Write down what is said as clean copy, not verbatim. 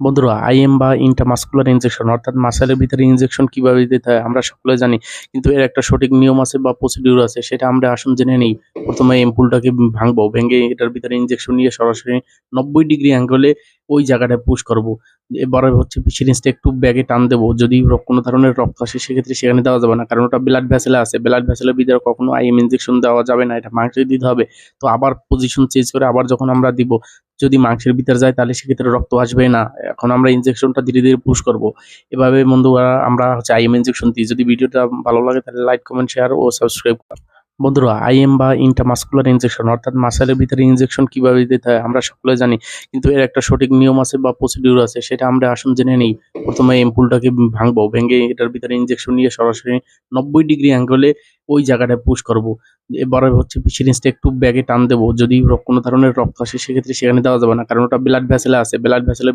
বন্ধুরা, আইএম বা intramuscular injection অর্থাৎ মাসেলের ভিতরে ইনজেকশন কিভাবে দিতে হয় আমরা সকলে জানি। কিন্তু এর একটা সঠিক নিয়ম আছে বা প্রসিডিউর আছে, সেটা আমরা আসুন জেনে নেই। প্রথমে এম্পুলটাকে ভাঙবো, ভেঙে এটার ভিতরে ইনজেকশন নিয়ে সরাসরি 90 ডিগ্রি অ্যাঙ্গেলে ওই জায়গাটায় পুশ করব। এবারে হচ্ছে সিরিঞ্জটা একটু ব্যাগে টান দেবো। যদি কোনো ধরনের রক্ত আসে সেক্ষেত্রে সেখানে দেওয়া যাবে না, কারণ ওটা ব্লাড ভেসেলে আছে। ব্লাড ভেসেলের ভিতরে কখনো আইএম ইনজেকশন দেওয়া যাবে না, এটা মাংসে দিতে হবে। তো আবার পজিশন চেঞ্জ করে আবার যখন আমরা দিব, যদি মাংসের ভিতরে যায় তাহলে সেক্ষেত্রে রক্ত আসবে না। এখন আমরা ইনজেকশনটা ধীরে ধীরে পুশ করব। এভাবে বন্ধুরা আমরা হচ্ছে আইএম ইনজেকশন দিই। যদি ভিডিওটা ভালো লাগে তাহলে লাইক, কমেন্ট, শেয়ার ও সাবস্ক্রাইব। বন্ধুরা, আইএম বা ইন্ট্রামাসকুলার ইনজেকশন অর্থাৎ মাসেলের ভিতরে ইনজেকশন কিভাবে দিতে হয় আমরা সকলে জানি। কিন্তু এর একটা সঠিক নিয়ম আছে বা প্রসিডিউর আছে, সেটা আমরা আসুন জেনে নেই। প্রথমে এম্পুলটাকে ভাঙবো, ভেঙে এটার ভিতরে ইনজেকশন নিয়ে সরাসরি 90 ডিগ্রি অ্যাঙ্গেলে ওই জায়গাটায় পুশ করব। এবারে হচ্ছে সিরিঞ্জটা একটু ব্যাগে টান দেবো। যদি কোনো ধরনের রক্ত আসে সেক্ষেত্রে সেখানে দেওয়া যাবে না, কারণ ওটা ব্লাড ভেসেলে আছে। ব্লাড ভেসেলের